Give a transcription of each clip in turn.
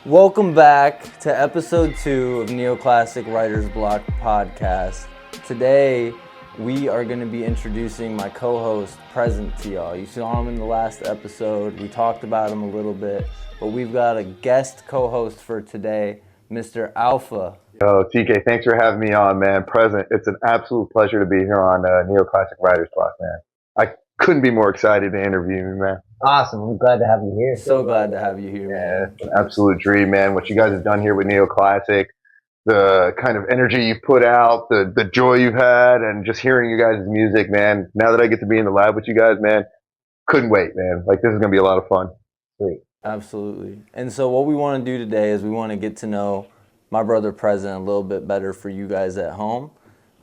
Welcome back to episode 2 of Neoclassic Writer's Block podcast. Today, we are going to be introducing my co-host, Present, to y'all. You saw him in the last episode. We talked about him a little bit, but we've got a guest co-host for today, Mr. Alpha. Yo, TK, thanks for having me on, man. Present. It's an absolute pleasure to be here on Neoclassic Writer's Block, man. I couldn't be more excited to interview you, man. Awesome. I'm glad to have you here. So glad to have you here, man. Yeah, it's an absolute dream, man. What you guys have done here with Neoclassic, the kind of energy you've put out, the joy you've had, and just hearing you guys' music, man. Now that I get to be in the lab with you guys, man, couldn't wait, man. Like, this is going to be a lot of fun. Sweet. Absolutely. And so what we want to do today is we want to get to know my brother Present a little bit better for you guys at home,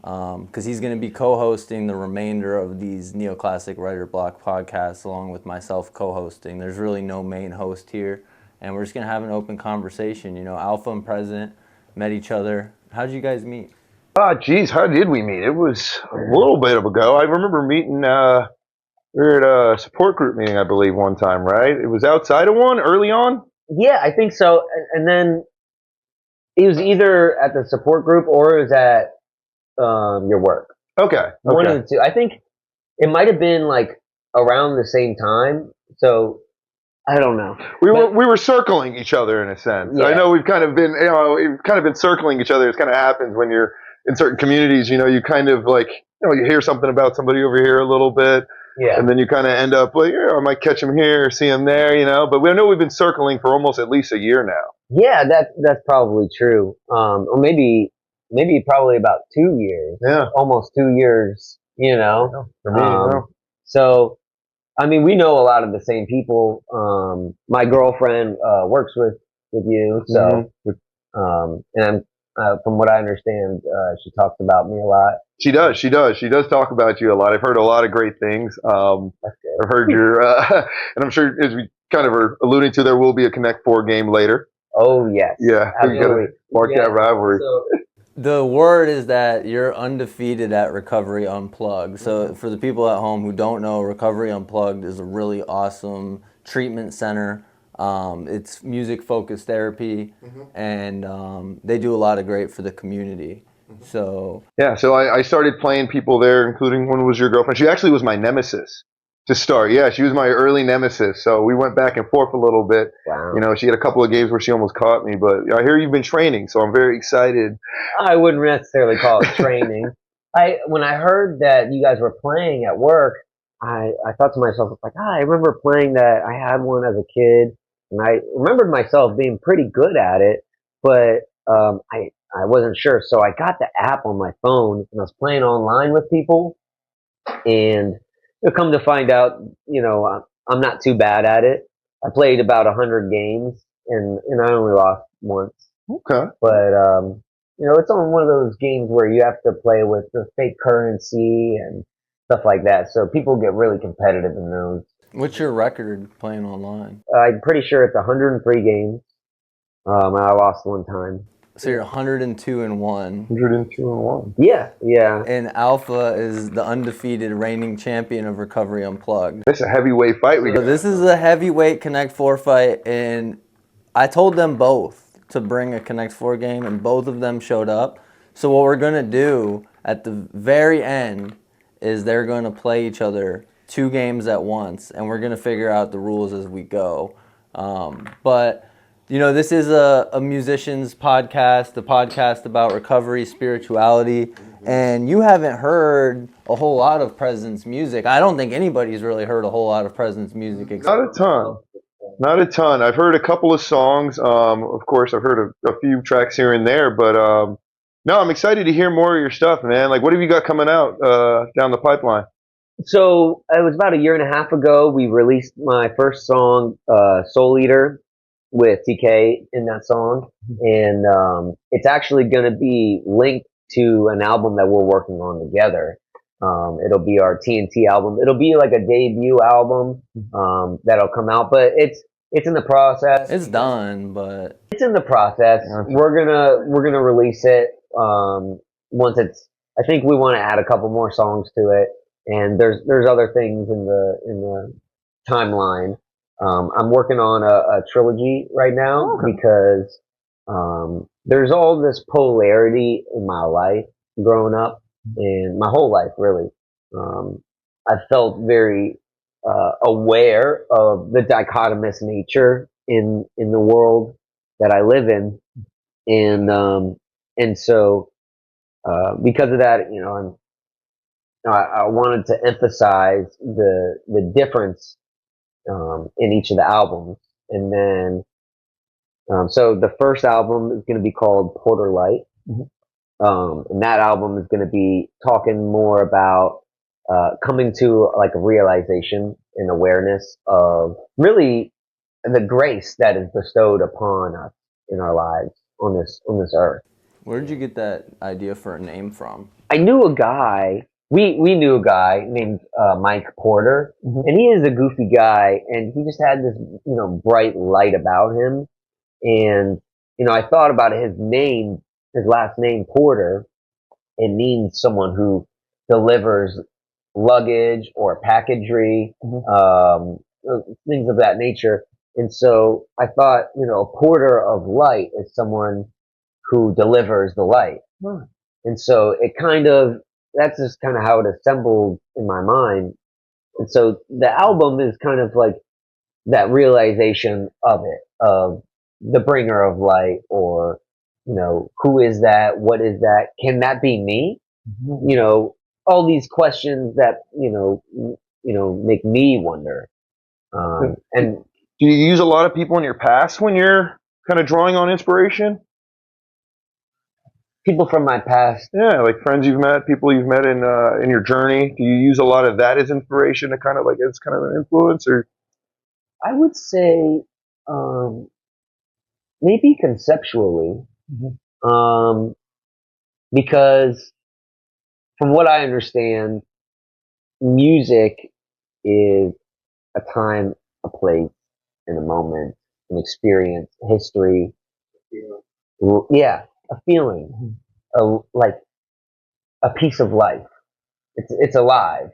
because he's going to be co-hosting the remainder of these Neoclassic Writer Block podcasts along with myself co-hosting. There's really no main host here, and we're just going to have an open conversation. You know, Alpha and Present met each other. How did you guys meet? Geez, how did we meet? It was a little bit ago. I remember meeting, we were at a support group meeting, I believe, one time, right? It was outside of one, early on? Yeah, I think so. And then it was either at the support group or it was at your work. Okay. One of the two. I think it might have been like around the same time. So I don't know. We were circling each other in a sense. Yeah. I know we've kind of been, we've kind of been circling each other. It kind of happens when you're in certain communities. You kind of like, you hear something about somebody over here a little bit. Yeah. And then you kind of end up like, I might catch him here, see him there, But I know we've been circling for almost at least a year now. Yeah, that's probably true. Or maybe probably about 2 years. Yeah. Almost 2 years, For me, So, I mean, we know a lot of the same people. My girlfriend works with you, so and from what I understand, she talks about me a lot. She does. She does talk about you a lot. I've heard a lot of great things. I've heard your, and I'm sure as we kind of are alluding to, there will be a Connect 4 game later. Oh yes, Yeah, we gotta mark that rivalry. So, The word is that you're undefeated at Recovery Unplugged. So for the people at home who don't know, Recovery Unplugged is a really awesome treatment center. It's music-focused therapy, and they do a lot of great for the community. So Yeah, so I started playing people there, including one was your girlfriend. She actually was my nemesis to start. Yeah, she was my early nemesis. So we went back and forth a little bit. wow. She had a couple of games where she almost caught me, but I hear you've been training, so I'm very excited. I wouldn't necessarily call it training. When I heard that you guys were playing at work, I thought to myself, like, I remember playing that. I had one as a kid, and I remembered myself being pretty good at it, but I wasn't sure. So I got the app on my phone, and I was playing online with people, and come to find out, I'm not too bad at it. I played about 100 games, and I only lost once. Okay. But it's on one of those games where you have to play with the fake currency and stuff like that. So people get really competitive in those. what's your record playing online? I'm pretty sure it's 103 games. And I lost one time. So you're 102-1. 102-1. Yeah. And Alpha is the undefeated reigning champion of Recovery Unplugged. This is a heavyweight fight we So got. this is a heavyweight Connect 4 fight, and I told them both to bring a Connect 4 game, and both of them showed up. So what we're going to do at the very end is they're going to play each other 2 games at once, and we're going to figure out the rules as we go. But this is a musician's podcast, a podcast about recovery, spirituality, and you haven't heard a whole lot of Present's music. I don't think anybody's really heard a whole lot of Present's music. Not a ton. I've heard a couple of songs. Of course, I've heard a few tracks here and there, but no, I'm excited to hear more of your stuff, man. Like, what have you got coming out down the pipeline? So it was about a year and a half ago. We released my first song, Soul Eater, with TK in that song, and it's actually going to be linked to an album that we're working on together. It'll be our TNT album. It'll be like a debut album that'll come out, but it's in the process. It's done, but It's in the process. We're gonna release it once it's. I think we want to add a couple more songs to it, and there's other things in the timeline. I'm working on a trilogy right now Okay. because there's all this polarity in my life growing up, and my whole life really. Um, I felt very aware of the dichotomous nature in the world that I live in, and so because of that, I wanted to emphasize the difference in each of the albums. And then, so the first album is going to be called Porter Light. And that album is going to be talking more about coming to like a realization and awareness of really the grace that is bestowed upon us in our lives on this earth. Where did you get that idea for a name from? I knew a guy. We knew a guy named Mike Porter, and he is a goofy guy, and he just had this bright light about him. And I thought about his name, his last name Porter. It means someone who delivers luggage or packagery, things of that nature. And so I thought, a porter of light is someone who delivers the light. And so that's just kind of how it assembled in my mind. And so the album is kind of like that realization of it, of the bringer of light, or, who is that? What is that? Can that be me? All these questions that, make me wonder. And Do you use a lot of people in your past when you're kind of drawing on inspiration? people from my past, Yeah, like friends you've met, people you've met in your journey. Do you use a lot of that as inspiration to kind of like as kind of an influence, or? I would say, maybe conceptually, um, because from what I understand, music is a time, a place, and a moment, an experience, history. Yeah, a feeling, like a piece of life. It's alive.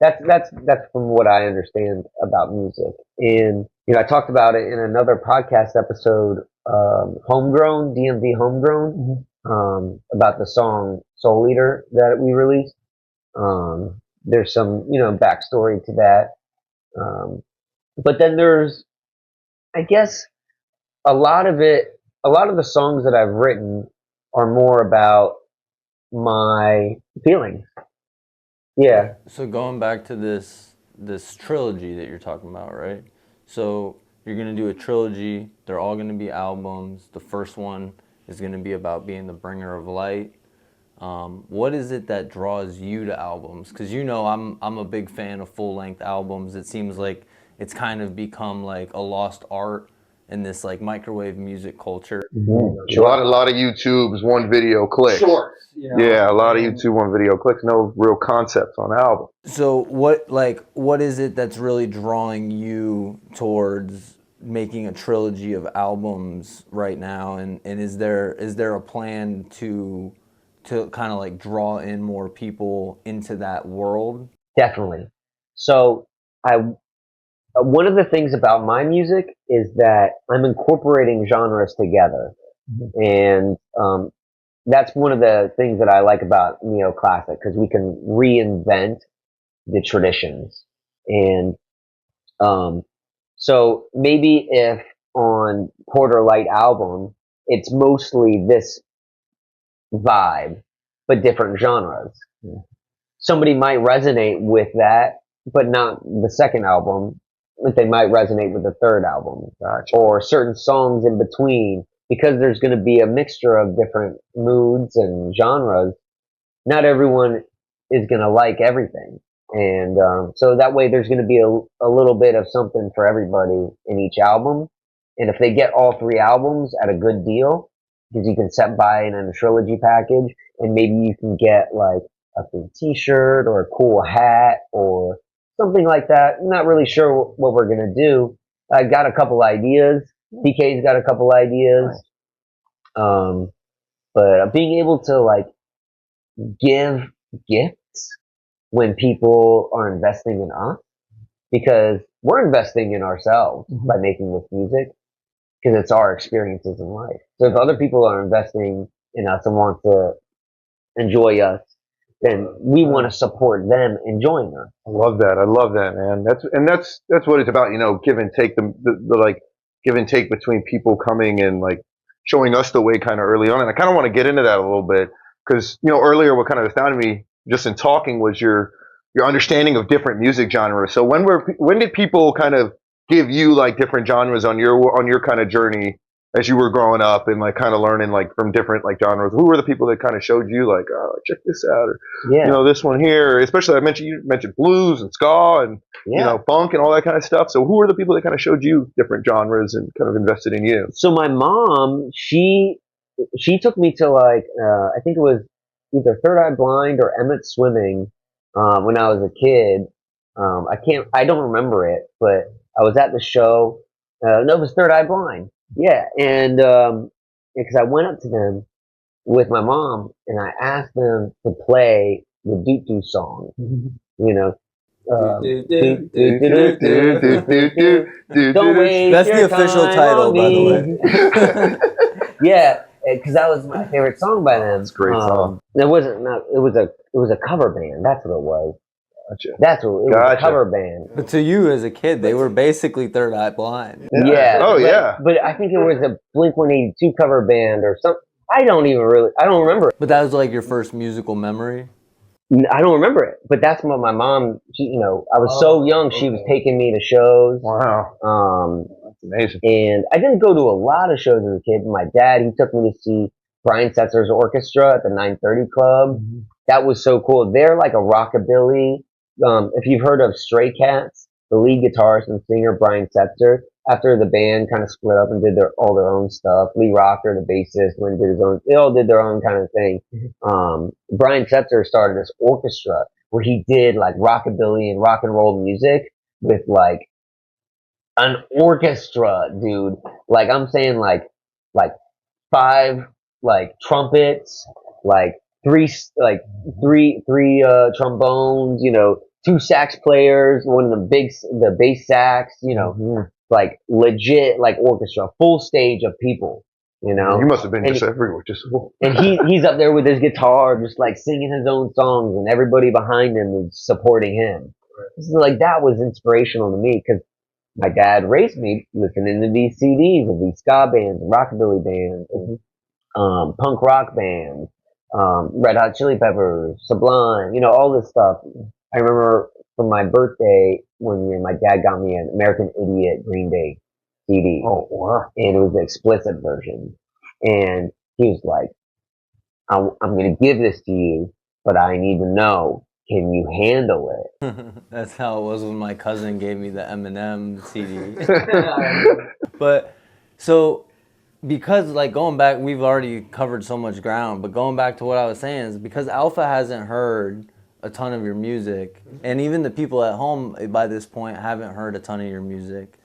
That's from what I understand about music. And I talked about it in another podcast episode, Homegrown, DMV Homegrown, about the song Soul Eater that we released. There's some backstory to that. But then there's, I guess, a lot of it. A lot of the songs that I've written are more about my feelings. Yeah. So going back to this trilogy that you're talking about, right? So you're gonna do a trilogy. They're all gonna be albums. The first one is gonna be about being the bringer of light. What is it that draws you to albums? Because I'm a big fan of full length albums. It seems like it's kind of become like a lost art in this like microwave music culture. A lot of YouTube's one video clicks. Shorts. Yeah, a lot of YouTube one video clicks. No real concepts on album. So what is it that's really drawing you towards making a trilogy of albums right now? And is there a plan to kind of like draw in more people into that world? Definitely. So I one of the things about my music is that I'm incorporating genres together, and that's one of the things that I like about neoclassic, because we can reinvent the traditions. And so maybe if on Porter Light album it's mostly this vibe but different genres, somebody might resonate with that, but not the second album. But they might resonate with the third album, or certain songs in between, because there's going to be a mixture of different moods and genres. Not everyone is going to like everything, and so that way there's going to be a little bit of something for everybody in each album. And if they get all three albums at a good deal, because you can set buy in a trilogy package, and maybe you can get like a free T-shirt or a cool hat or something like that. I'm not really sure what we're gonna do. I got a couple ideas. DK's got a couple ideas. But being able to like give gifts when people are investing in us because we're investing in ourselves by making this music because it's our experiences in life. So if other people are investing in us and want to enjoy us, then we want to support them enjoying us. I love that, man. That's what it's about, you know, give and take, the like give and take between people coming and like showing us the way kind of early on. And I kind of want to get into that a little bit because, you know, earlier what kind of astounded me just in talking was your understanding of different music genres. So when did people kind of give you like different genres on your kind of journey as you were growing up and like kind of learning like from different like genres? Who were the people that kind of showed you like, oh, check this out, or you know, this one here? Especially you mentioned blues and ska and you know, funk and all that kind of stuff. So who were the people that kind of showed you different genres and kind of invested in you? So my mom, she took me to like I think it was either Third Eye Blind or Emmett Swimming when I was a kid. I don't remember it, but I was at the show. No, it was Third Eye Blind. Yeah, and because I went up to them with my mom and I asked them to play the Doot Doo song, you know. Don't waste That's your the official time title, on by the me. Yeah, because that was my favorite song by them. It's a great song. It was a cover band. That's what it was. Gotcha. That's what it was. A cover band. But to you as a kid, they were basically Third Eye Blind. Yeah. Oh yeah. But I think it was a Blink-182 cover band or something. I don't remember it. But that was like your first musical memory? I don't remember it. But that's what my mom, you know, I was so young, she was taking me to shows. Wow. That's amazing. And I didn't go to a lot of shows as a kid. My dad, he took me to see Brian Setzer's orchestra at the 930 Club. That was so cool. They're like a rockabilly. If you've heard of Stray Cats, the lead guitarist and singer Brian Setzer, after the band kind of split up and did all their own stuff, Lee Rocker, the bassist, went and did his own. They all did their own kind of thing. Brian Setzer started this orchestra where he did like rockabilly and rock and roll music with like an orchestra, dude. Like I'm saying, like 5 like trumpets, like three trombones, you know, 2 sax players, one of the bass sax, you know, like legit like orchestra, full stage of people, you know. You must have been just everywhere, just. And he's up there with his guitar, just like singing his own songs, and everybody behind him is supporting him. So, like that was inspirational to me because my dad raised me listening to these CDs of these ska bands, rockabilly bands, punk rock bands, Red Hot Chili Peppers, Sublime, you know, all this stuff. I remember for my birthday one year, my dad got me an American Idiot Green Day CD. Oh, wow. And it was the explicit version. And he was like, I'm going to give this to you, but I need to know, can you handle it? That's how it was when my cousin gave me the Eminem CD. But so, because like going back, we've already covered so much ground, but going back to what I was saying is because Alpha hasn't heard a ton of your music, and even the people at home by this point haven't heard a ton of your music.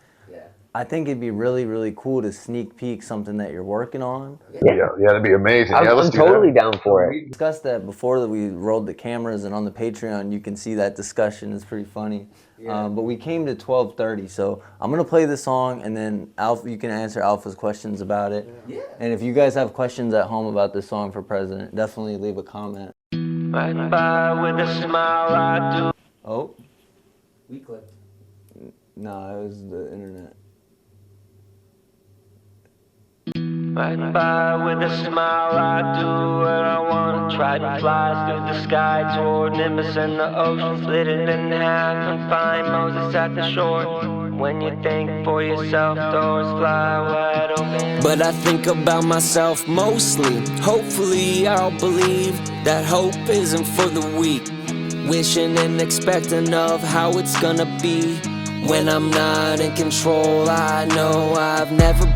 I think it'd be really, really cool to sneak peek something that you're working on. Yeah, that'd be amazing. I'm let's totally down for it. We discussed that before that we rolled the cameras, and on the Patreon you can see that discussion. It's pretty funny. But we came to 12:30, so I'm gonna play the song, and then Alpha, you can answer Alpha's questions about it. And if you guys have questions at home about this song for President, definitely leave a comment. Right by with a smile I do. Oh. We clicked. No, it was the internet. Right by with a smile I do what I wanna. Trident flies through the sky toward Nimbus and the ocean, split it in half and find Moses at the shore. When you think for yourself, doors fly wide open. But I think about myself mostly. Hopefully I'll believe that hope isn't for the weak. Wishing and expecting of how it's gonna be. When I'm not in control, I know I've never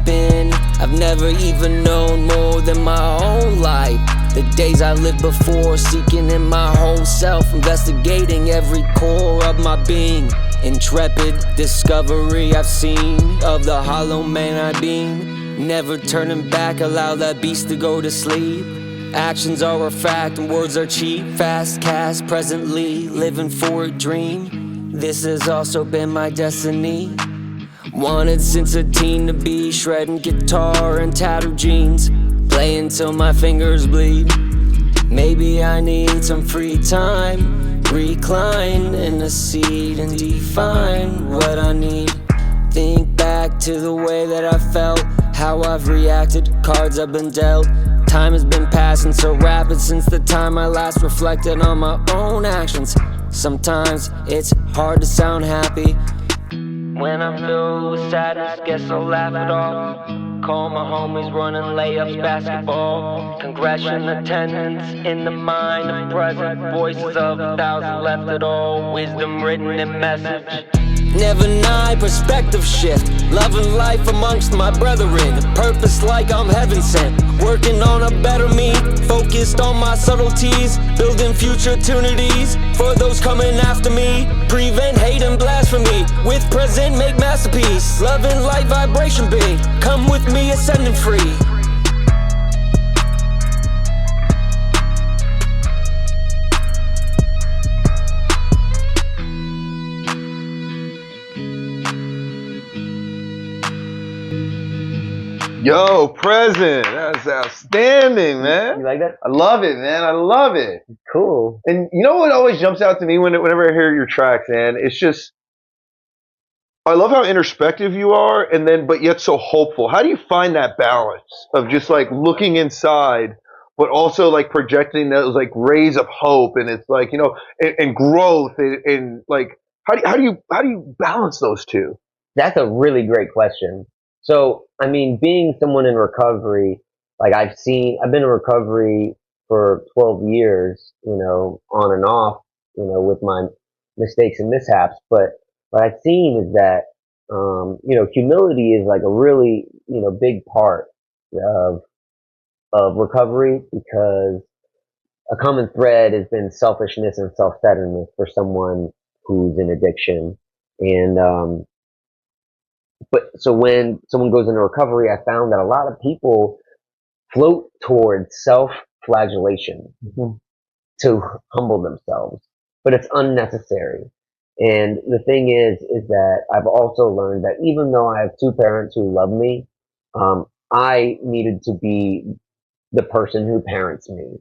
even known more than my own life. The days I lived before, seeking in my whole self, investigating every core of my being. Intrepid discovery I've seen of the hollow man I've been. Never turning back, allow that beast to go to sleep. Actions are a fact and words are cheap. Fast cast presently, living for a dream. This has also been my destiny. Wanted since a teen to be shredding guitar and tattered jeans, playing till my fingers bleed. Maybe I need some free time, recline in a seat and define what I need. Think back to the way that I felt, how I've reacted, cards I've been dealt. Time has been passing so rapid since the time I last reflected on my own actions. Sometimes it's hard to sound happy when I'm filled with sadness, guess I'll laugh it off. Call my homies running layups, basketball. Congression attendance in the mind of present. Voices of 1,000 left it all. Wisdom written in message. Never nigh perspective shift. Loving life amongst my brethren. Purpose like I'm heaven sent. Working on a better me. Focused on my subtleties. Building future opportunities for those coming after me. Prevent hate and blasphemy. With present make masterpiece. Loving life vibration big. Come with me ascending free. Yo, present. That's outstanding, man. You like that? I love it, man. I love it. Cool. And you know what always jumps out to me whenever I hear your tracks, man? It's just, I love how introspective you are, and then, but yet so hopeful. How do you find that balance of just like looking inside, but also like projecting those like rays of hope, and it's like, you know, and growth, and like, how do you balance those two? That's a really great question. So, I mean, being someone in recovery, like I've been in recovery for 12 years, you know, on and off, you know, with my mistakes and mishaps. But what I've seen is that, you know, humility is like a really, you know, big part of, of recovery, because a common thread has been selfishness and self-centeredness for someone who's in addiction. And, but so when someone goes into recovery, I found that a lot of people float towards self-flagellation to humble themselves, but it's unnecessary. And the thing is that I've also learned that even though I have two parents who love me, I needed to be the person who parents me.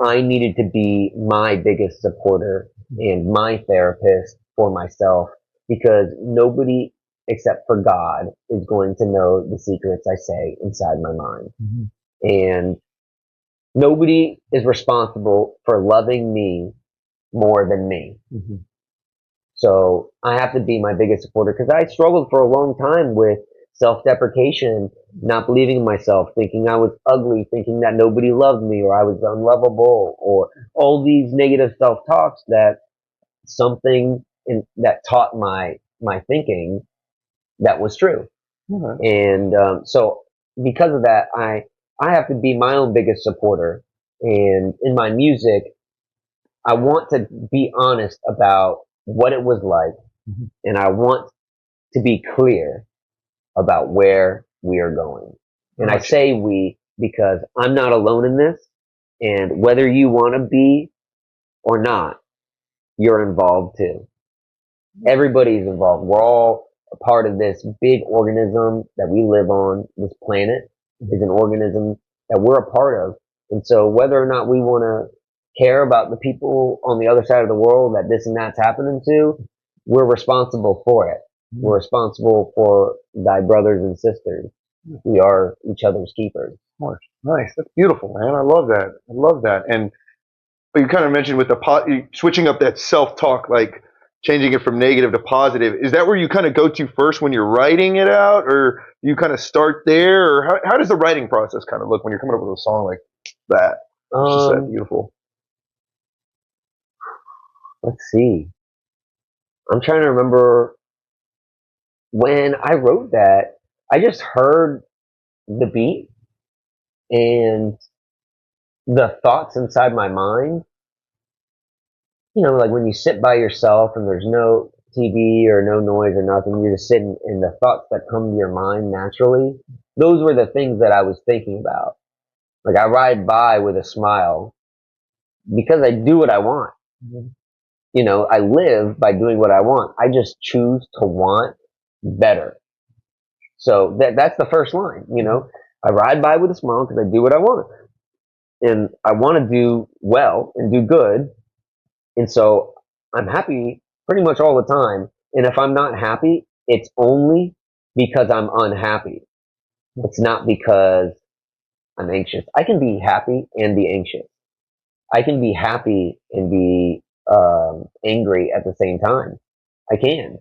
I needed to be my biggest supporter and my therapist for myself, because nobody except for God is going to know the secrets I say inside my mind. And nobody is responsible for loving me more than me. So I have to be my biggest supporter, because I struggled for a long time with self-deprecation, not believing in myself, thinking I was ugly, thinking that nobody loved me, or I was unlovable, or all these negative self-talks that that taught my thinking that was true. And so because of that, I have to be my own biggest supporter. And in my music, I want to be honest about what it was like, and I want to be clear about where we are going. And I say we because I'm not alone in this, and whether you want to be or not, you're involved too. Everybody's involved. We're all a part of this big organism that we live on. This planet is an organism that we're a part of. And so whether or not we want to care about the people on the other side of the world that this and that's happening to, we're responsible for it. We're responsible for thy brothers and sisters. We are each other's keepers. Nice. That's beautiful, man. I love that. I love that. And you kind of mentioned with switching up that self-talk, like changing it from negative to positive. Is that where you kind of go to first when you're writing it out, or you kind of start there, or how does the writing process kind of look when you're coming up with a song like that? It's just that beautiful. Let's see. I'm trying to remember when I wrote that. I just heard the beat and the thoughts inside my mind. You know, like when you sit by yourself and there's no TV or no noise or nothing, you're just sitting, and the thoughts that come to your mind naturally, those were the things that I was thinking about. Like I ride by with a smile because I do what I want. You You know, I live by doing what I want. I just choose to want better. So that's the first line, you know. I ride by with a smile because I do what I want. And I want to do well and do good. And so I'm happy pretty much all the time. And if I'm not happy, it's only because I'm unhappy. It's not because I'm anxious. I can be happy and be anxious. I can be happy and be angry at the same time. I can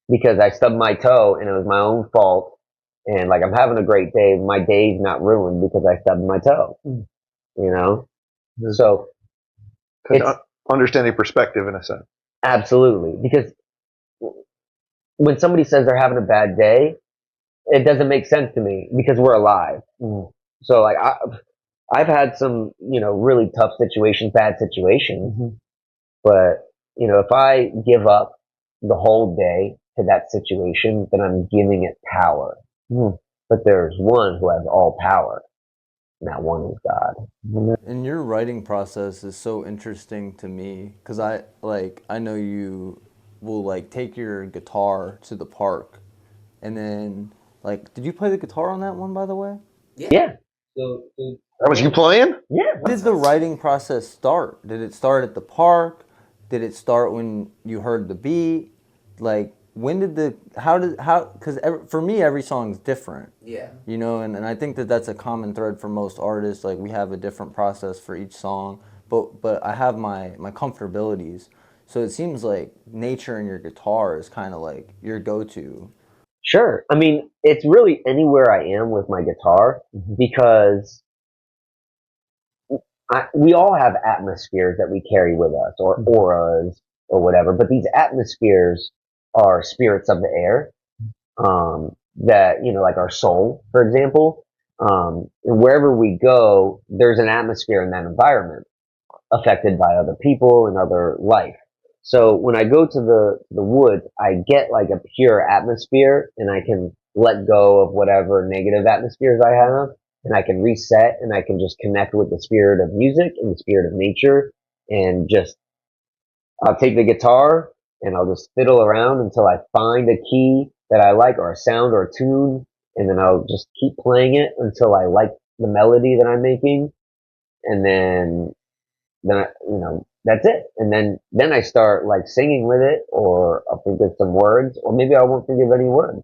because I stubbed my toe and it was my own fault. And like I'm having a great day, my day's not ruined because I stubbed my toe. You know, so it's Understanding perspective in a sense. absolutely because when somebody says they're having a bad day, it doesn't make sense to me because we're alive. So like I've had some, you know, really tough situations, bad situations, but you know, if I give up the whole day to that situation, then I'm giving it power. But there's one who has all power, and that one is God. And your writing process is so interesting to me because I know you will like take your guitar to the park, and then like, did you play the guitar on that one, by the way? Yeah. That was you playing? Yeah. When did the writing process start? Did it start at the park? Did it start when you heard the beat? Like, when did because for me, every song's different. Yeah. You know, and I think that's a common thread for most artists. Like, we have a different process for each song, but I have my comfortabilities. So it seems like nature and your guitar is kind of like your go-to. Sure. I mean, it's really anywhere I am with my guitar because we all have atmospheres that we carry with us or auras or whatever, but these atmospheres are spirits of the air, that, you know, like our soul, for example. And wherever we go, there's an atmosphere in that environment affected by other people and other life. So when I go to the woods, I get like a pure atmosphere and I can let go of whatever negative atmospheres I have and I can reset and I can just connect with the spirit of music and the spirit of nature and just, I'll take the guitar and I'll just fiddle around until I find a key that I like or a sound or a tune. And then I'll just keep playing it until I like the melody that I'm making. And then you know, that's it. And then I start like singing with it, or I'll think of some words, or maybe I won't think of any words,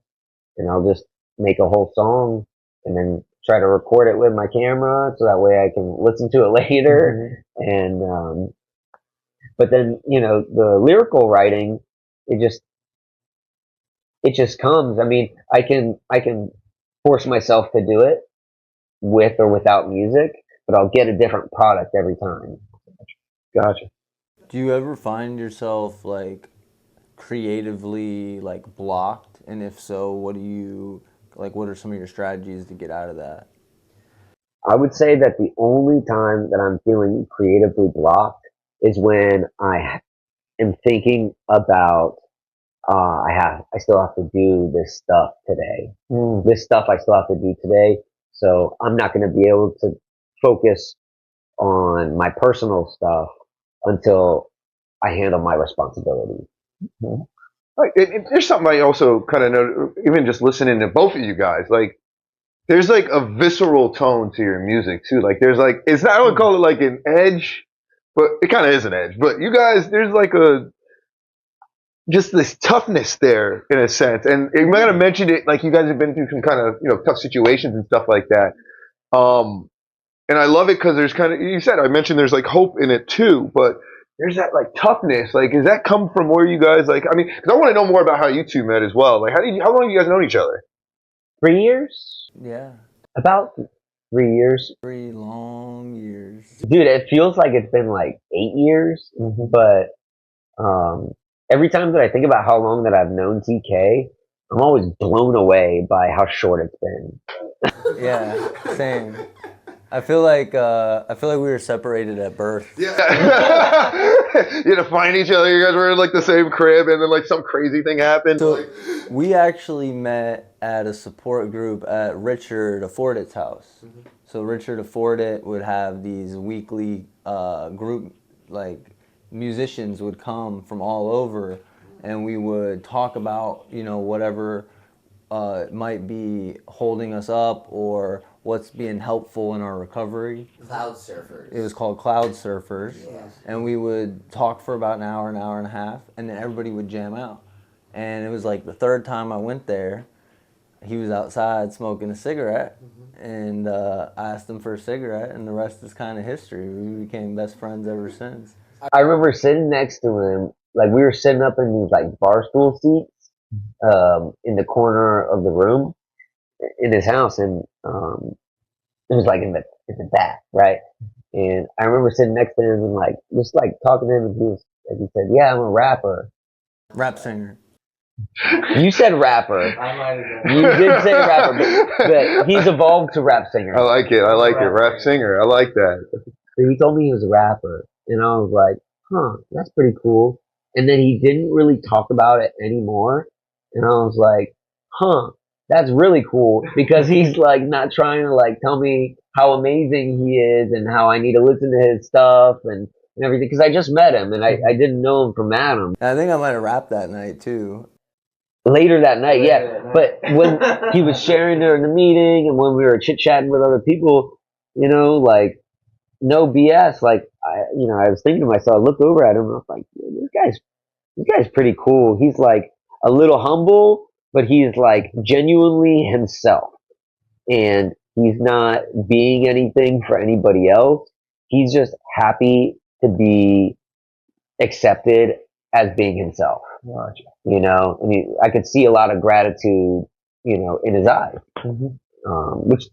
and I'll just make a whole song, and then try to record it with my camera, so that way I can listen to it later. And but then you know, the lyrical writing, it just comes. I mean, I can force myself to do it with or without music, but I'll get a different product every time. Gotcha. Do you ever find yourself like creatively like blocked? And if so, what are some of your strategies to get out of that? I would say that the only time that I'm feeling creatively blocked is when I am thinking about I still have to do this stuff today. This stuff I still have to do today. So I'm not going to be able to focus on my personal stuff until I handle my responsibilities. Right. There's something I also kind of know, even just listening to both of you guys, like, there's like a visceral tone to your music too. Like, there's like, it's not, I would call it like an edge, but it kind of is an edge. But you guys, there's like just this toughness there in a sense. And you might have mentioned it, like you guys have been through some kind of, you know, tough situations and stuff like that. And I love it because there's kind of, you said, I mentioned there's like hope in it too, but there's that like toughness. Like, does that come from where you guys, like, I mean, because I want to know more about how you two met as well. Like, how long have you guys known each other? 3 years? Yeah, About 3 years. 3 long years. Dude, it feels like it's been like 8 years, but every time that I think about how long that I've known TK, I'm always blown away by how short it's been. Yeah, same. I feel like we were separated at birth. Yeah. You had to find each other. You guys were in like the same crib, and then like some crazy thing happened. So we actually met at a support group at Richard Affordit's house. So Richard Affordit would have these weekly group like musicians would come from all over, and we would talk about, you know, whatever might be holding us up or what's being helpful in our recovery. Cloud surfers. It was called Cloud Surfers. Yes. And we would talk for about an hour and a half, and then everybody would jam out. And it was like the third time I went there, he was outside smoking a cigarette, and I asked him for a cigarette, and the rest is kind of history. We became best friends ever since. I remember sitting next to him, like we were sitting up in these like bar stool seats, in the corner of the room in his house, and it was like in the back, right? And I remember sitting next to him and like just like talking to him, and he said, "Yeah, I'm a rapper." Rap singer. You said rapper. I might have done. You did say rapper, but he's evolved to rap singer. I like it. I like it. Rap singer. I like that. So he told me he was a rapper, and I was like, "Huh, that's pretty cool." And then he didn't really talk about it anymore, and I was like, "Huh, that's really cool," because he's like not trying to like tell me how amazing he is and how I need to listen to his stuff and everything. Because I just met him and I didn't know him from Adam. And I think I might have rapped that night too. Later that night, yeah. But when he was sharing during the meeting and when we were chit chatting with other people, you know, like no BS. Like I was thinking to myself, I looked over at him and I was like, this guy's pretty cool. He's like a little humble, but he's like genuinely himself, and he's not being anything for anybody else. He's just happy to be accepted as being himself. Gotcha. You know, I mean, I could see a lot of gratitude, you know, in his eyes.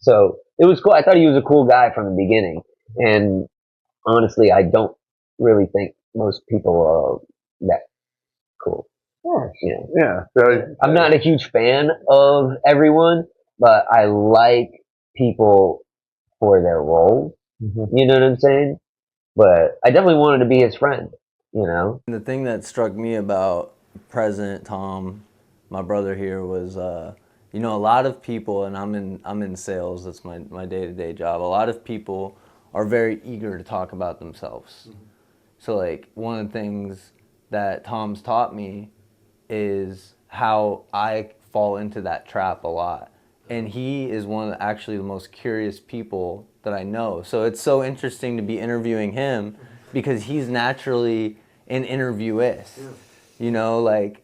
So it was cool. I thought he was a cool guy from the beginning, and honestly, I don't really think most people are that cool. You know, Yeah. So, I'm not a huge fan of everyone, but I like people for their role. You know what I'm saying? But I definitely wanted to be his friend. You know, And the thing that struck me about President Tom, my brother here, was you know, a lot of people, and I'm in sales. That's my day-to-day job. A lot of people are very eager to talk about themselves. So like one of the things that Tom's taught me is how I fall into that trap a lot. And he is one of actually the most curious people that I know. So it's so interesting to be interviewing him because he's naturally an interviewist, you know, like,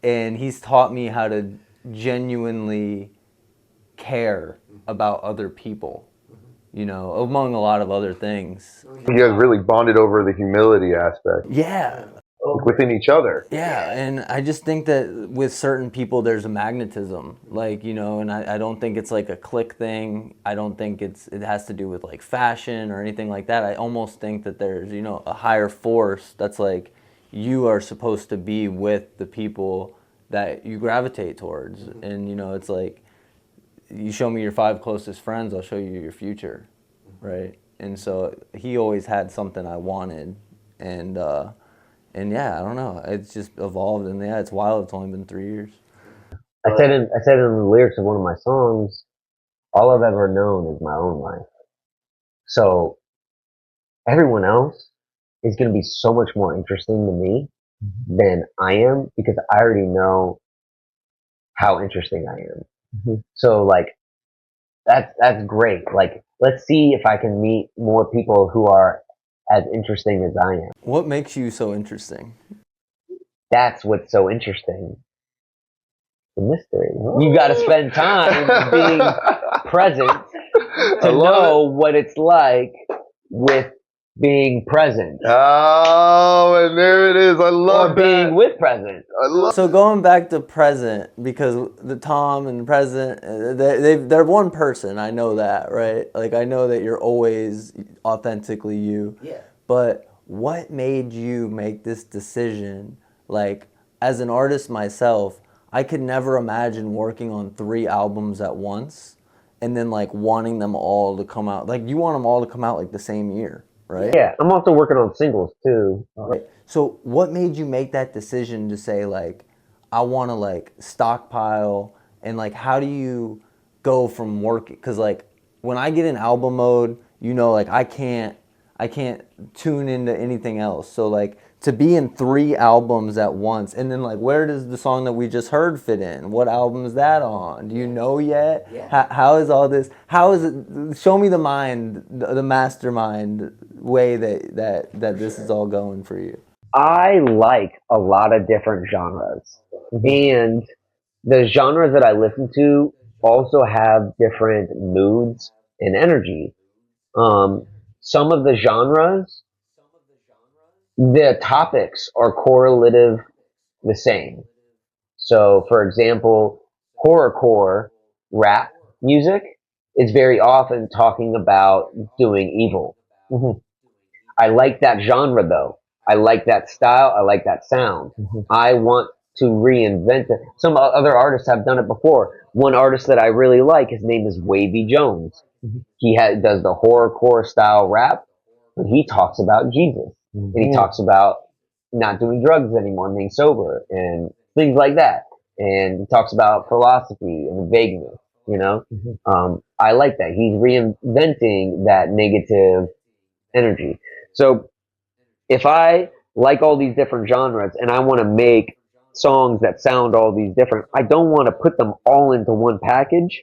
and he's taught me how to genuinely care about other people, you know, among a lot of other things. you guys really bonded over the humility aspect Yeah. within each other. Yeah, and I just think that with certain people there's a magnetism, like, you know, and I don't think it's like a clique thing. I don't think it has to do with like fashion or anything like that. I almost think that there's, you know, a higher force that's like you are supposed to be with the people that you gravitate towards. And, you know, it's like you show me your 5 closest friends, I'll show you your future, right? And so he always had something I wanted, and yeah, I don't know. It's just evolved, and yeah, it's wild. It's only been 3 years. I said in the lyrics of one of my songs, all I've ever known is my own life. So everyone else is going to be so much more interesting to me than I am because I already know how interesting I am. So like that's great. Like let's see if I can meet more people who are as interesting as I am. What makes you so interesting? That's what's so interesting. The mystery. You got to spend time being present to know what it's like with being present. Oh, and there it is. I love Or being that. with present. I love. So going back to present, because the Tom and the present, they're one person. I know that, right? Like I know that you're always authentically you. Yeah. But what made you make this decision? Like as an artist myself, I could never imagine working on 3 albums at once and then like wanting them all to come out. Like you want them all to come out like the same year, right? Yeah, I'm also working on singles too. Right. So what made you make that decision to say like, I want to like stockpile, and like how do you go from working? Because like when I get in album mode, you know, like I can't tune into anything else. So like to be in 3 albums at once, and then like, where does the song that we just heard fit in? What album is that on? Do you know yet? Yeah. How is all this? How is it? Show me the mind, the mastermind way that this is all going for you. I like a lot of different genres, and the genres that I listen to also have different moods and energy. Some of the genres, the topics are correlative the same. So, for example, horrorcore rap music is very often talking about doing evil. I like that genre though. I like that style. I like that sound. I want to reinvent it. Some other artists have done it before. One artist that I really like, his name is Wavy Jones. Does the horrorcore style rap, but he talks about Jesus. And he talks about not doing drugs anymore, and being sober, and things like that. And he talks about philosophy and vagueness, you know? I like that. He's reinventing that negative energy. So if I like all these different genres and I want to make songs that sound all these different, I don't want to put them all into one package.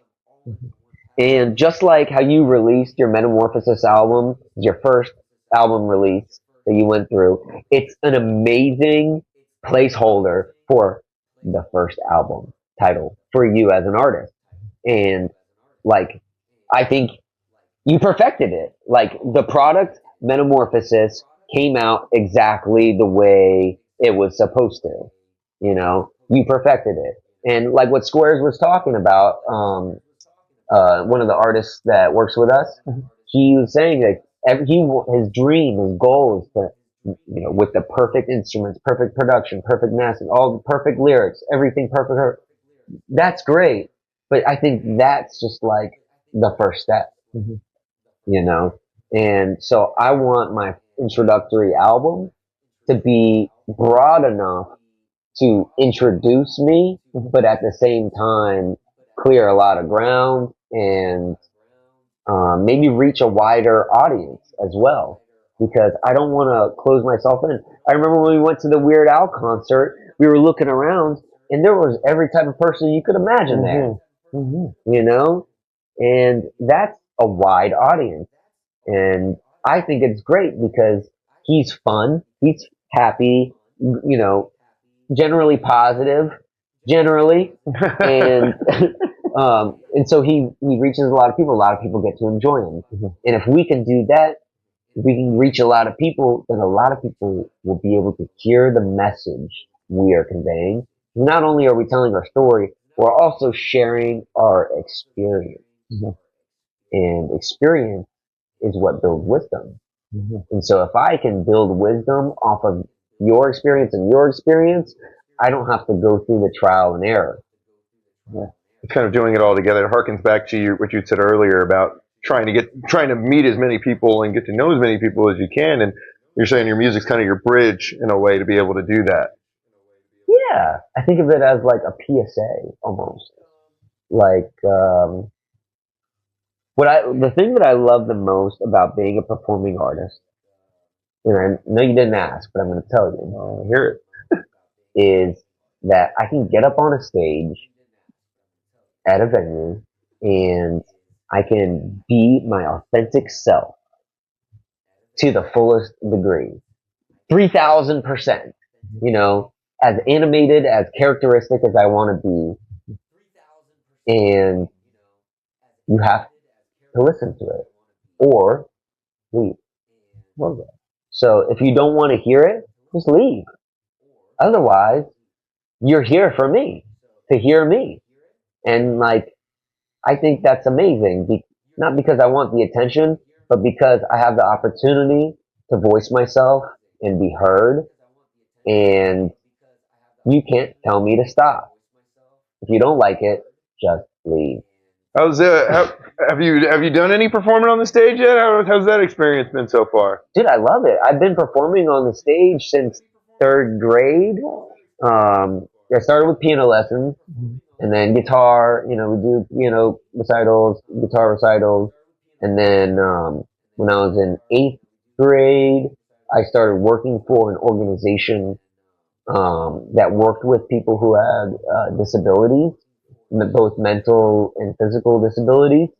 And just like how you released your Metamorphosis album, your first album release that you went through, it's an amazing placeholder for the first album title for you as an artist. And like, I think you perfected it. Like the product Metamorphosis came out exactly the way it was supposed to. You know, you perfected it. And like what Squares was talking about, one of the artists that works with us, he was saying that his dream, his goal is to, with the perfect instruments, perfect production, perfect mastering, all the perfect lyrics, everything perfect. That's great. But I think that's just like the first step, you know? And so I want my introductory album to be broad enough to introduce me, but at the same time, clear a lot of ground and maybe reach a wider audience as well. Because I don't want to close myself in. I remember when we went to the Weird Al concert, we were looking around, and there was every type of person you could imagine there. You know? And that's a wide audience. And I think it's great because he's fun, he's happy, generally positive, generally, and and so he reaches a lot of people. A lot of people get to enjoy him, and if we can do that, if we can reach a lot of people, then a lot of people will be able to hear the message we are conveying. Not only are we telling our story, we're also sharing our experience, and experience is what builds wisdom. And so if I can build wisdom off of your experience and your experience, I don't have to go through the trial and error. Kind of doing it all together. It harkens back to what you said earlier about trying to meet as many people and get to know as many people as you can. And you're saying your music's kind of your bridge in a way to be able to do that. Yeah, I think of it as like a PSA almost. Like the thing that I love the most about being a performing artist, and I know you didn't ask, but I'm going to tell you, hear it, is that I can get up on a stage at a venue and I can be my authentic self to the fullest degree. 3,000%, as animated, as characteristic as I want to be. And you have to listen to it or leave. So if you don't want to hear it, just leave. Otherwise, you're here for me, to hear me. And like, I think that's amazing. Not because I want the attention, but because I have the opportunity to voice myself and be heard. And you can't tell me to stop. If you don't like it, just leave. Have you done any performing on the stage yet? How's that experience been so far? Dude, I love it. I've been performing on the stage since 3rd grade. I started with piano lessons, and then guitar. We do piano recitals, guitar recitals, and then when I was in 8th grade, I started working for an organization that worked with people who had disabilities, both mental and physical disabilities.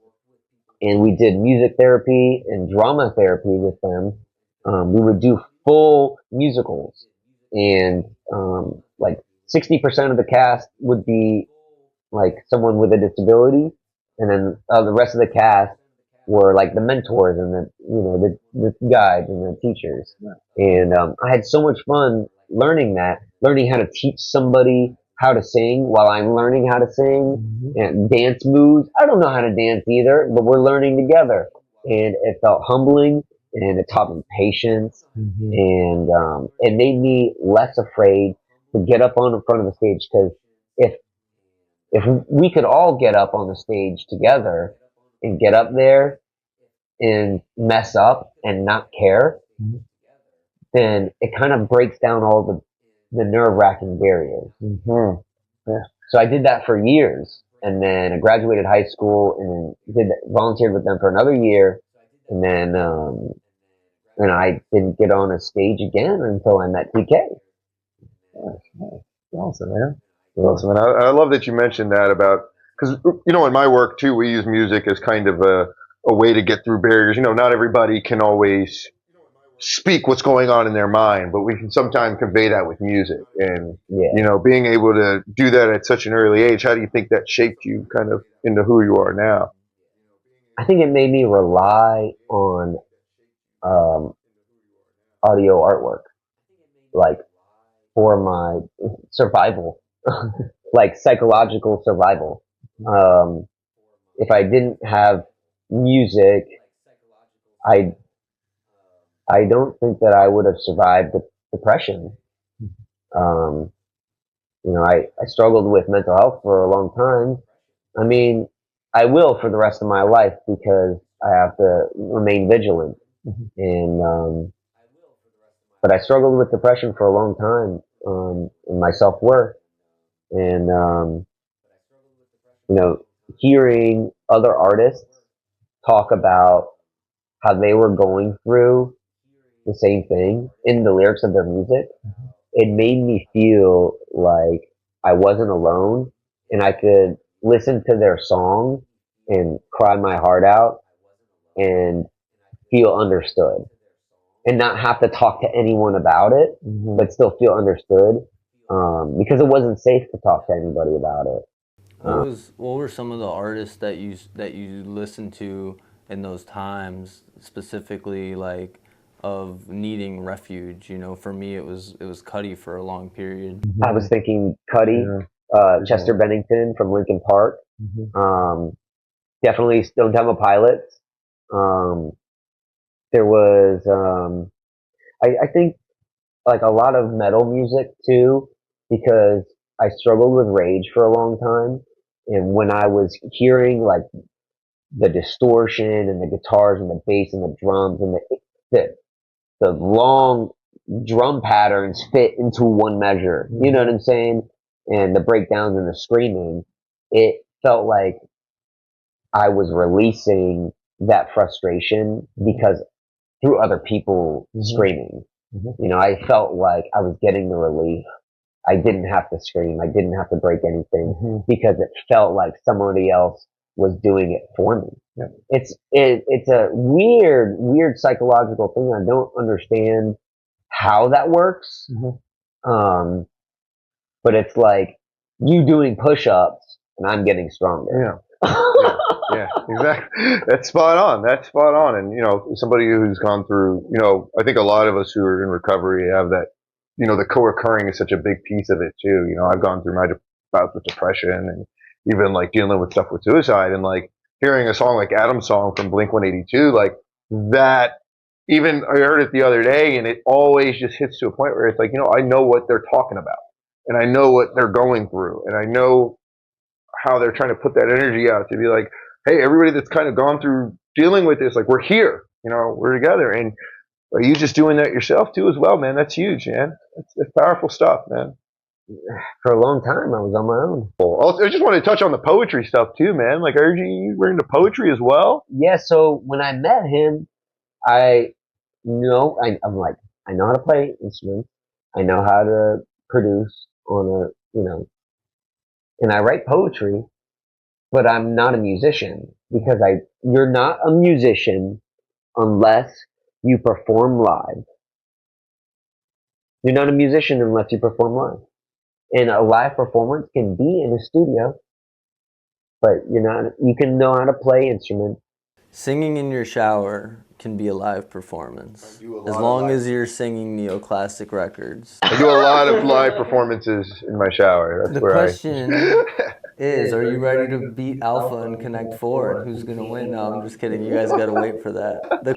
And we did music therapy and drama therapy with them. We would do full musicals, and like 60% of the cast would be like someone with a disability, and then the rest of the cast were like the mentors and the guides and the teachers. And I had so much fun learning how to teach somebody how to sing while I'm learning how to sing, and dance moves. I don't know how to dance either, but we're learning together, and it felt humbling, and it taught me patience, and it made me less afraid to get up on the front of the stage, because if if we could all get up on the stage together and get up there and mess up and not care, then it kind of breaks down all the nerve-wracking barriers. Yeah. So I did that for years, and then I graduated high school, and then volunteered with them for another year, and then and I didn't get on a stage again until I met TK. Awesome, man. Awesome, and I love that you mentioned that about, because in my work too, we use music as kind of a way to get through barriers. Not everybody can always speak what's going on in their mind, but we can sometimes convey that with music. And being able to do that at such an early age, how do you think that shaped you kind of into who you are now? I think it made me rely on audio artwork, like for my survival, like psychological survival. If I didn't have music, I I don't think that I would have survived depression. I struggled with mental health for a long time. I mean, I will for the rest of my life, because I have to remain vigilant. And but I struggled with depression for a long time, in my self-worth, and hearing other artists talk about how they were going through the same thing in the lyrics of their music, it made me feel like I wasn't alone, and I could listen to their song and cry my heart out and feel understood, and not have to talk to anyone about it, but still feel understood, because it wasn't safe to talk to anybody about it. What were some of the artists that you listened to in those times, specifically like of needing refuge? For me it was Cuddy for a long period. I was thinking Cuddy, Chester Bennington from Linkin Park, definitely Stone Temple Pilots. There was, I think, like a lot of metal music too, because I struggled with rage for a long time, and when I was hearing like the distortion and the guitars and the bass and the drums and the long drum patterns fit into one measure, you know what I'm saying? And the breakdowns and the screaming, it felt like I was releasing that frustration because through other people screaming. I felt like I was getting the relief. I didn't have to scream. I didn't have to break anything, because it felt like somebody else was doing it for me. It's a weird psychological thing. I don't understand how that works. But it's like you doing push-ups and I'm getting stronger. Yeah, exactly. That's spot on. That's spot on. And somebody who's gone through, I think a lot of us who are in recovery have that. The co-occurring is such a big piece of it too. I've gone through my bouts with depression, and even like dealing with stuff with suicide, and like hearing a song like Adam's song from Blink-182, like that. Even I heard it the other day, and it always just hits to a point where it's like, I know what they're talking about, and I know what they're going through, and I know how they're trying to put that energy out to be like, hey, everybody that's kind of gone through dealing with this, like, we're here, we're together. And are you just doing that yourself too as well, man? That's huge, man. That's powerful stuff, man. For a long time, I was on my own. Also, I just want to touch on the poetry stuff too, man. Like, I heard you were into poetry as well. Yeah, so when I met him, I'm like, I know how to play instruments. I know how to produce on and I write poetry, but I'm not a musician because you're not a musician unless you perform live. You're not a musician unless you perform live. And a live performance can be in a studio, but you can know how to play instruments. Singing in your shower can be a live performance, I do a lot as of long live- as you're singing neoclassic records. I do a lot of live performances in my shower. That's The where question is, are you ready to beat Alpha and Connect 4? And who's going to win? No, I'm just kidding. You guys got to wait for that.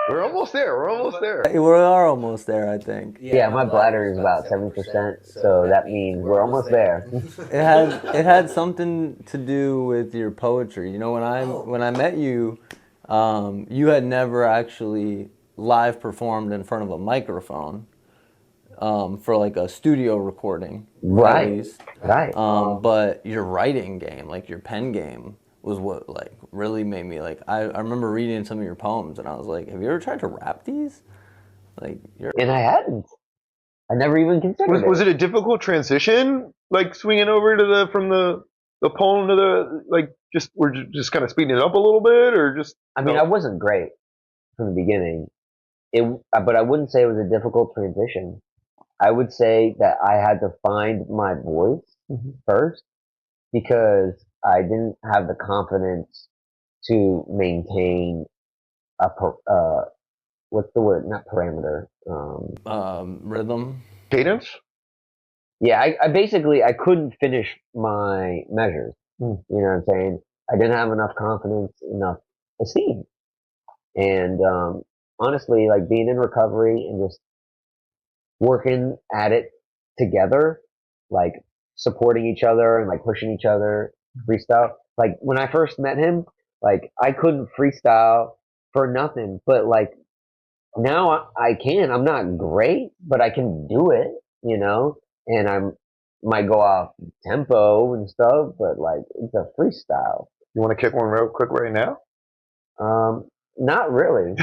We're almost there. We're almost there. We are almost there, I think. Yeah, my bladder is about 7%, so that means we're almost there. It had something to do with your poetry. You know, when I met you, you had never actually live performed in front of a microphone for like a studio recording, Right. at least. Right. But your writing game, like your pen game, was what like really made me like. I remember reading some of your poems, and I was like, have you ever tried to rap these? Like you're. And I hadn't. I never even considered Was it a difficult transition, like swinging over to from the poem to the like just we're just kind of speeding it up a little bit, or just? I mean, I wasn't great from the beginning. But I wouldn't say it was a difficult transition. I would say that I had to find my voice first because I didn't have the confidence to maintain what's the word? Not parameter. Rhythm. Cadence? Yeah, I basically I couldn't finish my measures. You know what I'm saying? I didn't have enough confidence, enough esteem, and honestly, like being in recovery and just working at it together, like supporting each other and like pushing each other freestyle. Like when I first met him, like I couldn't freestyle for nothing, but like now I can. I'm not great, but I can do it, and might go off tempo and stuff, but like it's a freestyle. You want to kick one real quick right now? Not really.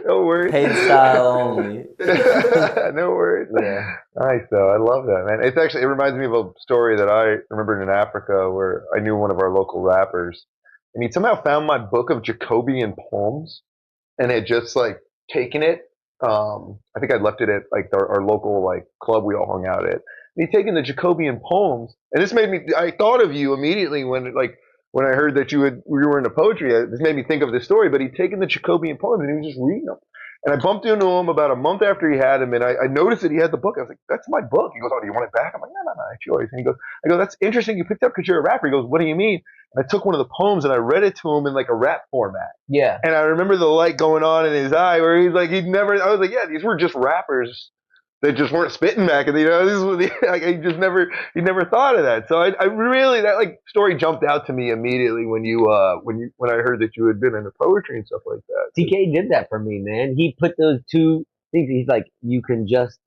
No worries. Paid style only. No worries. Yeah. Nice though. I love that, man. It reminds me of a story that I remembered in Africa where I knew one of our local rappers, and he somehow found my book of Jacobean poems, and had just like taken it. I think I'd left it at like our local like club we all hung out at. And he'd taken the Jacobean poems, and this made me. I thought of you immediately when I heard that you were into poetry. This made me think of this story. But he'd taken the Jacobean poems and he was just reading them. And I bumped into him about a month after he had him, and I noticed that he had the book. I was like, "That's my book." He goes, "Oh, do you want it back?" I'm like, "No, it's yours." And I go, "That's interesting. You picked it up because you're a rapper." He goes, "What do you mean?" And I took one of the poems and I read it to him in like a rap format. Yeah. And I remember the light going on in his eye where he's like, I was like, yeah, these were just rappers that just weren't spitting back. And, this was like, he never thought of that. So I really, that like story jumped out to me immediately when I heard that you had been into poetry and stuff like that. TK did that for me, man. He put those two things, he's like, you can just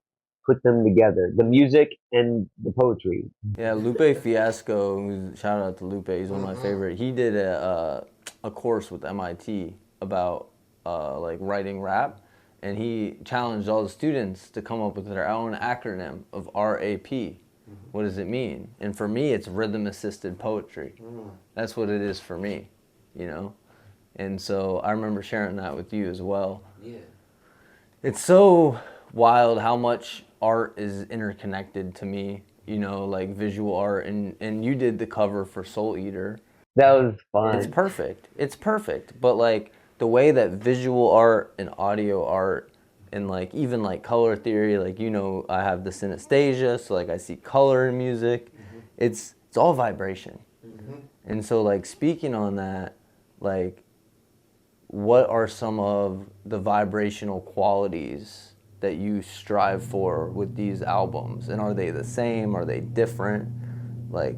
put them together, the music and the poetry. Yeah, Lupe Fiasco, shout out to Lupe, he's one of my favorite. He did a course with MIT about like writing rap, and he challenged all the students to come up with their own acronym of RAP. What does it mean? And for me, it's rhythm assisted poetry. That's what it is for me, And so I remember sharing that with you as well. Yeah. It's so wild how much art is interconnected to me, like visual art, and you did the cover for Soul Eater. That was fun. It's perfect, but like the way that visual art and audio art and like even like color theory, like I have the synesthesia, so like I see color in music. It's all vibration. And so like speaking on that, like what are some of the vibrational qualities that you strive for with these albums, and are they the same, are they different? Like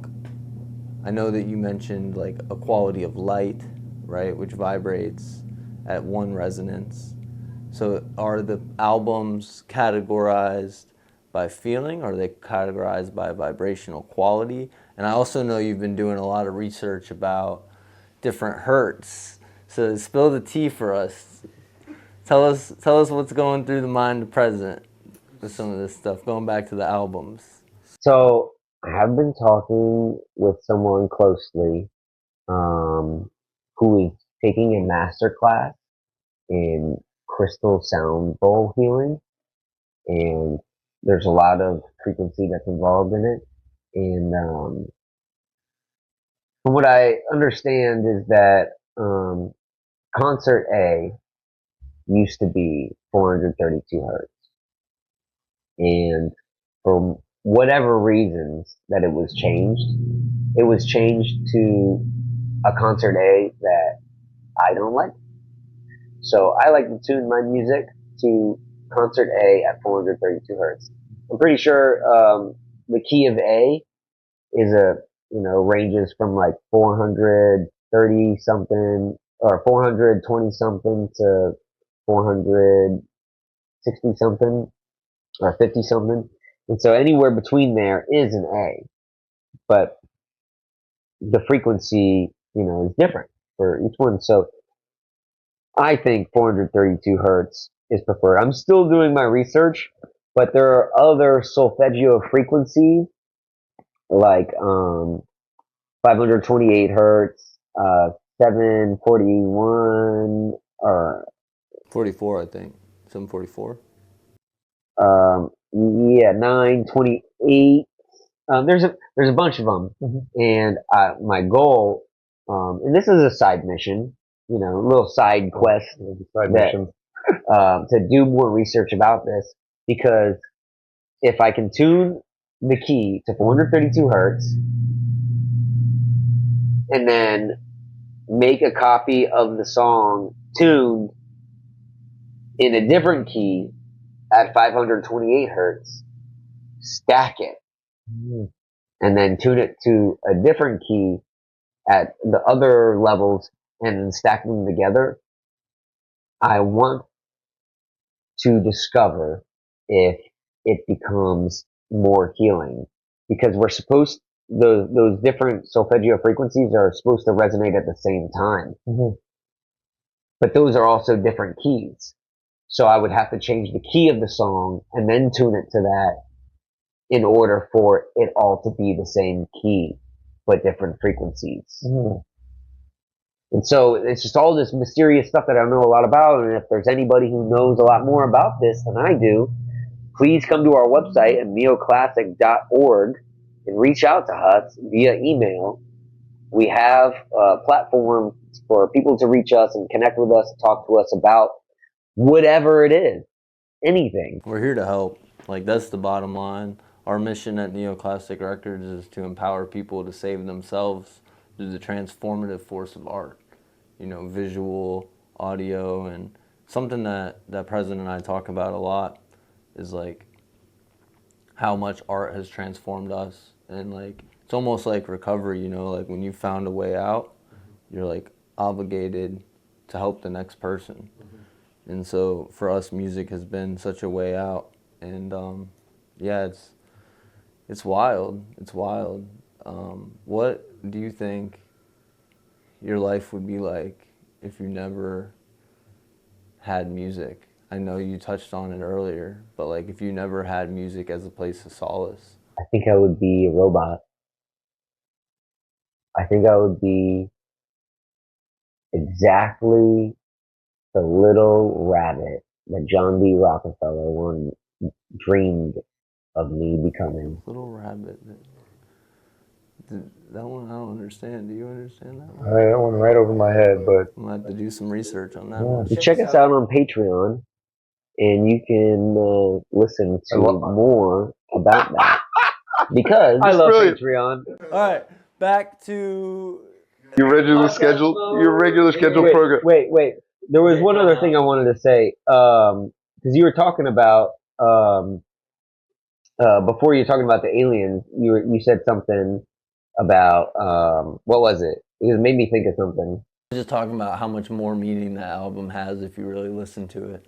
I know that you mentioned like a quality of light, right, which vibrates at one resonance. So are the albums categorized by feeling, or are they categorized by vibrational quality? And I also know you've been doing a lot of research about different hertz. So spill the tea for us. Tell us what's going through the mind of President with some of this stuff. Going back to the albums. So I have been talking with someone closely, who is taking a master class in crystal sound bowl healing, and there's a lot of frequency that's involved in it. And from what I understand is that concert A used to be 432 hertz, and for whatever reasons that it was changed to a concert A that I don't like. So I like to tune my music to concert A at 432 hertz. I'm pretty sure the key of A is ranges from like 430 something or 420 something to 460 something or 50 something. And so anywhere between there is an A, but the frequency, is different for each one. So I think 432 hertz is preferred. I'm still doing my research, but there are other solfeggio frequencies like 528 hertz, 741, or 44, I think. 744. 928. There's a bunch of them, and my goal, and this is a side mission, a little side quest mission. To do more research about this, because if I can tune the key to 432 hertz and then make a copy of the song tuned in a different key at 528 hertz, stack it, and then tune it to a different key at the other levels and then stack them together, I want to discover if it becomes more healing, because those different solfeggio frequencies are supposed to resonate at the same time, but those are also different keys. So I would have to change the key of the song and then tune it to that in order for it all to be the same key, but different frequencies. And so it's just all this mysterious stuff that I don't know a lot about. And if there's anybody who knows a lot more about this than I do, please come to our website at neoclassic.org and reach out to us via email. We have a platform for people to reach us and connect with us, talk to us about whatever it is, anything. We're here to help. Like, that's the bottom line. Our mission at Neoclassic Records is to empower people to save themselves through the transformative force of art. Visual, audio, and something that President and I talk about a lot is like how much art has transformed us. And like, it's almost like recovery, like when you found a way out, you're like obligated to help the next person. And so for us, music has been such a way out. And yeah, it's wild. It's wild. What do you think your life would be like if you never had music? I know you touched on it earlier, but like if you never had music as a place of solace. I think I would be a robot. I think I would be exactly the little rabbit that John D. Rockefeller once dreamed of me becoming. Little rabbit. That one I don't understand. Do you understand that one? That went right over my head, but I'm going to have to do some research on that one. You check us out on Patreon, and you can listen to more about that. Because I love Patreon. All right, back to your regular scheduled program. Wait. There was one other thing I wanted to say. Because you were talking about before you were talking about the aliens, you said something about what was it? It made me think of something. I was just talking about how much more meaning that album has if you really listen to it.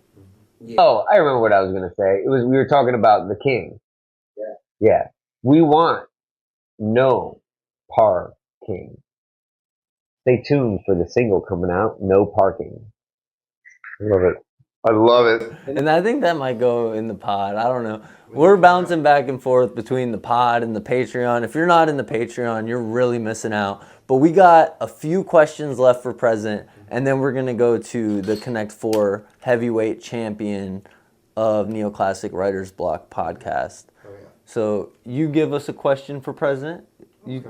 Yeah. Oh, I remember what I was gonna say. We were talking about the king. Yeah. We want no parking. Stay tuned for the single coming out, No Parking. Love it. I love it. And I think that might go in the pod. I don't know. We're bouncing back and forth between the pod and the Patreon. If you're not in the Patreon, you're really missing out. But we got a few questions left for present, and then we're going to go to the Connect 4 heavyweight champion of Neoclassic Writer's Block podcast. So you give us a question for present. All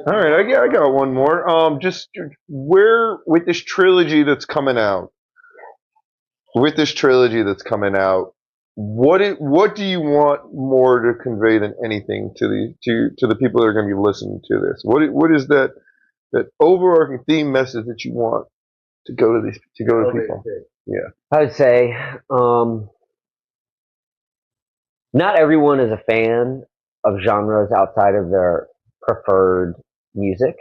right, I got one more. Just where with this trilogy that's coming out, what do you want more to convey than anything to the people that are going to be listening to this? What is that overarching theme message that you want to go to people? Yeah, I would say not everyone is a fan of genres outside of their preferred music.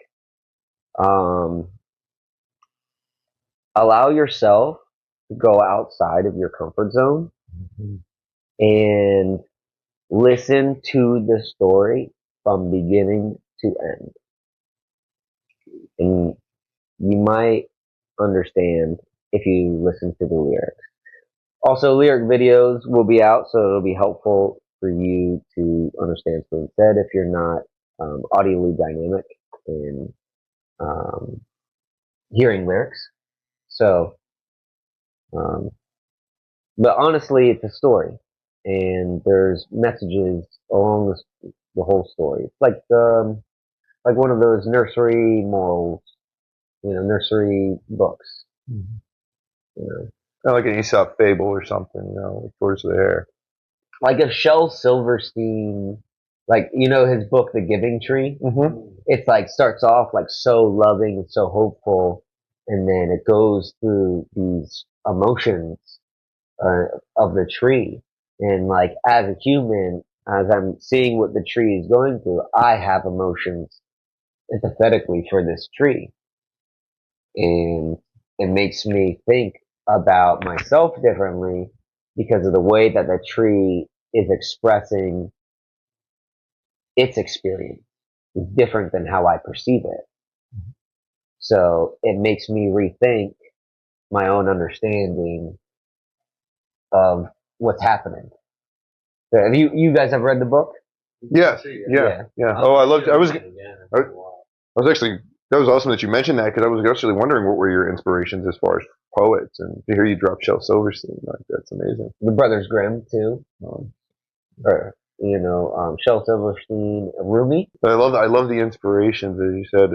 Allow yourself to go outside of your comfort zone and listen to the story from beginning to end. And you might understand if you listen to the lyrics. Also, lyric videos will be out, so it'll be helpful for you to understand what's said if you're not audibly dynamic in hearing lyrics. So, but honestly, it's a story, and there's messages along the whole story. It's like one of those nursery morals, nursery books. You know, kind of like an Aesop fable or something, like towards the hair. like if Shel Silverstein, his book, The Giving Tree. Mm-hmm. It's like starts off like so loving and so hopeful, and then it goes through these emotions of the tree. And like as a human, as I'm seeing what the tree is going through, I have emotions empathetically for this tree, and it makes me think about myself differently because of the way that the tree is expressing its experience is different than how I perceive it. So it makes me rethink my own understanding of what's happening. So have you guys have read the book? Yes. Yeah. Oh, I was actually, that was awesome that you mentioned that, because I was actually wondering what were your inspirations as far as poets, and to hear you drop Shel Silverstein, that's amazing. The Brothers Grimm too. Shel Silverstein, Rumi. I love the inspirations, as you said.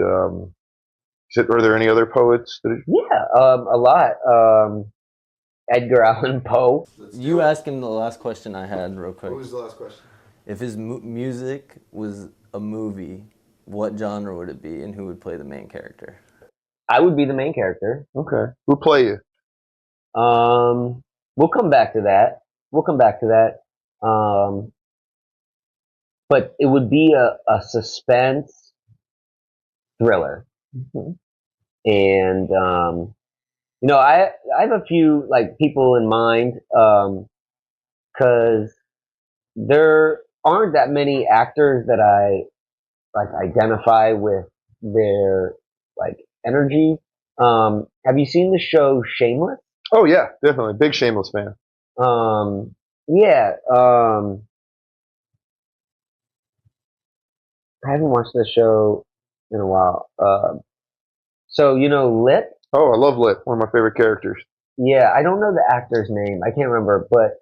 Are there any other poets? A lot. Edgar Allan Poe. You ask him the last question I had real quick. What was the last question? If his music was a movie, what genre would it be, and who would play the main character? I would be the main character. Okay. Who play you? We'll come back to that. But it would be a suspense thriller. Mm-hmm. And I have a few people in mind, because there aren't that many actors that I identify with their energy. Have you seen the show Shameless? Oh yeah, definitely. Big Shameless fan. Yeah. I haven't watched the show in a while. So Lit? Oh, I love Lit. One of my favorite characters. Yeah, I don't know the actor's name. I can't remember, but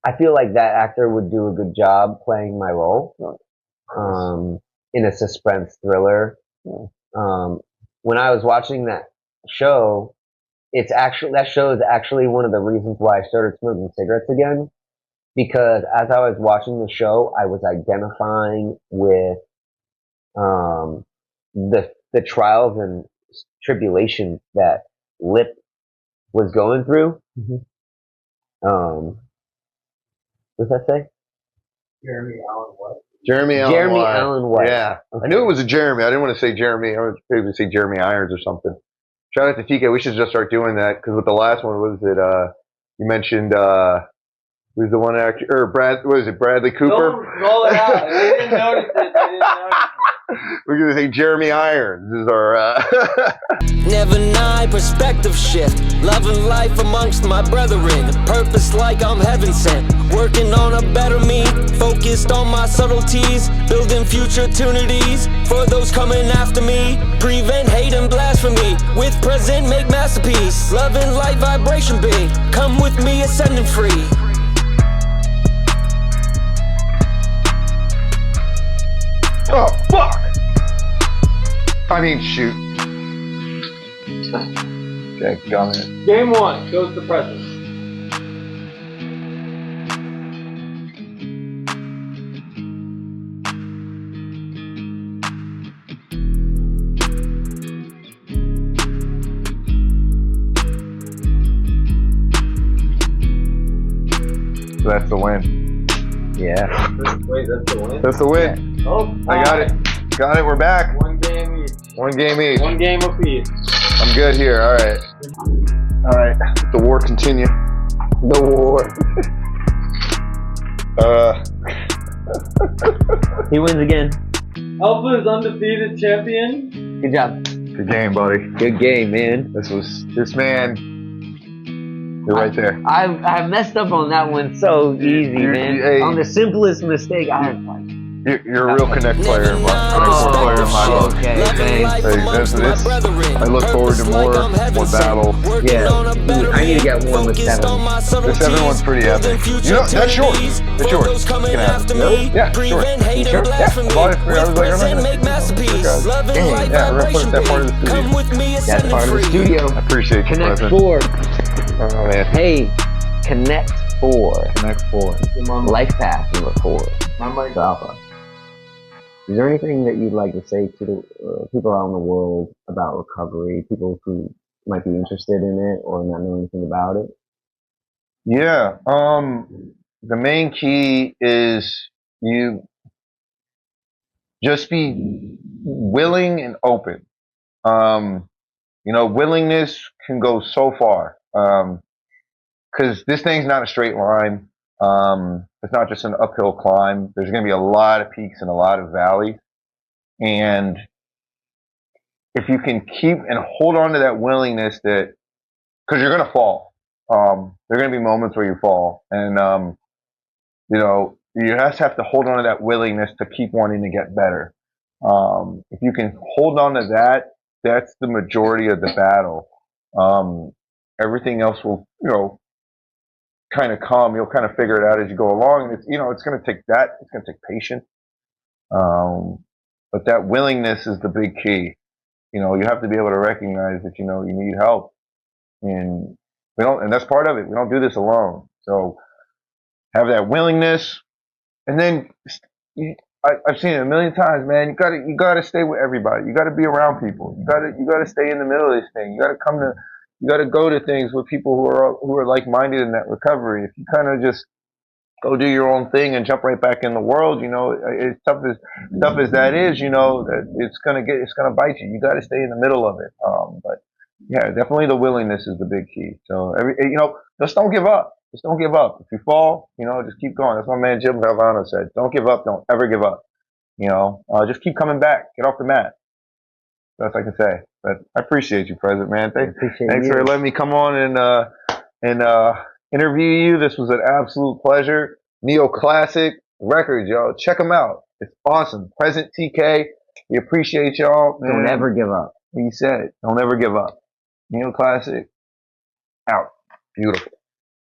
I feel like that actor would do a good job playing my role in a suspense thriller. When I was watching that show, that show is actually one of the reasons why I started smoking cigarettes again, because as I was watching the show, I was identifying with the trials and tribulations that Lip was going through. Mm-hmm. What's that say? Jeremy Allen White. Jeremy Allen White. Yeah. Okay. I knew it was a Jeremy. I didn't want to say Jeremy. I was maybe to say Jeremy Irons or something. Shout out to TK. We should just start doing that, because with the last one, was it, you mentioned, who's the one actor, or Bradley Cooper? Don't roll it out. They didn't notice it. We're gonna say Jeremy Irons is our. Never deny perspective shift. Loving life amongst my brethren. Purpose like I'm heaven sent. Working on a better me. Focused on my subtleties. Building future opportunities for those coming after me. Prevent hate and blasphemy. With present make masterpiece. Loving light vibration being. Come with me ascending free. Oh fuck! I mean, shoot. Okay, got it. Game 1 goes to present. So that's the win. Yeah. Wait, that's the win? That's the win. Oh, I got it. Got it. We're back. One game each. One game each. One game apiece. I'm good here. All right. All right. The war continue. The war. He wins again. Alpha is undefeated champion. Good job. Good game, buddy. Good game, man. This man. You're right there. I messed up on that one so easy, man. Hey. On the simplest mistake, I had like. You're a real Connect player in my player in my book. Okay, thanks. Hey, this. I look forward to more battle. Yeah, I need to get one with 7. The 7 one's pretty epic. You know, that's short. It's short. You can have it. Yeah, sure. Sure. Yeah, I bought it for you. I was like, I'm not gonna. Dang, yeah, we're gonna put that part of the studio. That's part of the studio. I appreciate you, Connect present. 4. Oh man. Hey, Connect 4. Connect 4. Life path number 4. My mic. To Alpha. Is there anything that you'd like to say to the people out in the world about recovery? People who might be interested in it or not know anything about it? Yeah. The main key is you just be willing and open. You know, willingness can go so far. Because this thing's not a straight line. It's not just an uphill climb. There's going to be a lot of peaks and a lot of valleys. And if you can keep and hold on to that willingness that, because you're going to fall. There are going to be moments where you fall. And, you know, you just have to hold on to that willingness to keep wanting to get better. If you can hold on to that, that's the majority of the battle. Everything else will, you know, kind of come. You'll kind of figure it out as you go along. And it's, you know, it's going to take that. It's going to take patience. But that willingness is the big key. You know, you have to be able to recognize that, you know, you need help. And we don't, and that's part of it. We don't do this alone. So have that willingness. And then I've seen it a million times, man. You gotta stay with everybody. You gotta be around people. You gotta stay in the middle of this thing. You gotta go to things with people who are like-minded in that recovery. If you kind of just go do your own thing and jump right back in the world, you know, it's tough as that is, you know, that it's gonna bite you. You gotta stay in the middle of it. But yeah, definitely the willingness is the big key. So you know, just don't give up. Just don't give up. If you fall, you know, just keep going. That's what my man Jim Valvano said. Don't give up. Don't ever give up. You know, just keep coming back. Get off the mat. That's all I can say. But I appreciate you, President, man. Thanks for letting me come on and interview you. This was an absolute pleasure. Neoclassic Records, y'all. Check them out. It's awesome. Present TK. We appreciate y'all. Don't ever give up. He said, don't ever give up. Neoclassic. Out. Beautiful.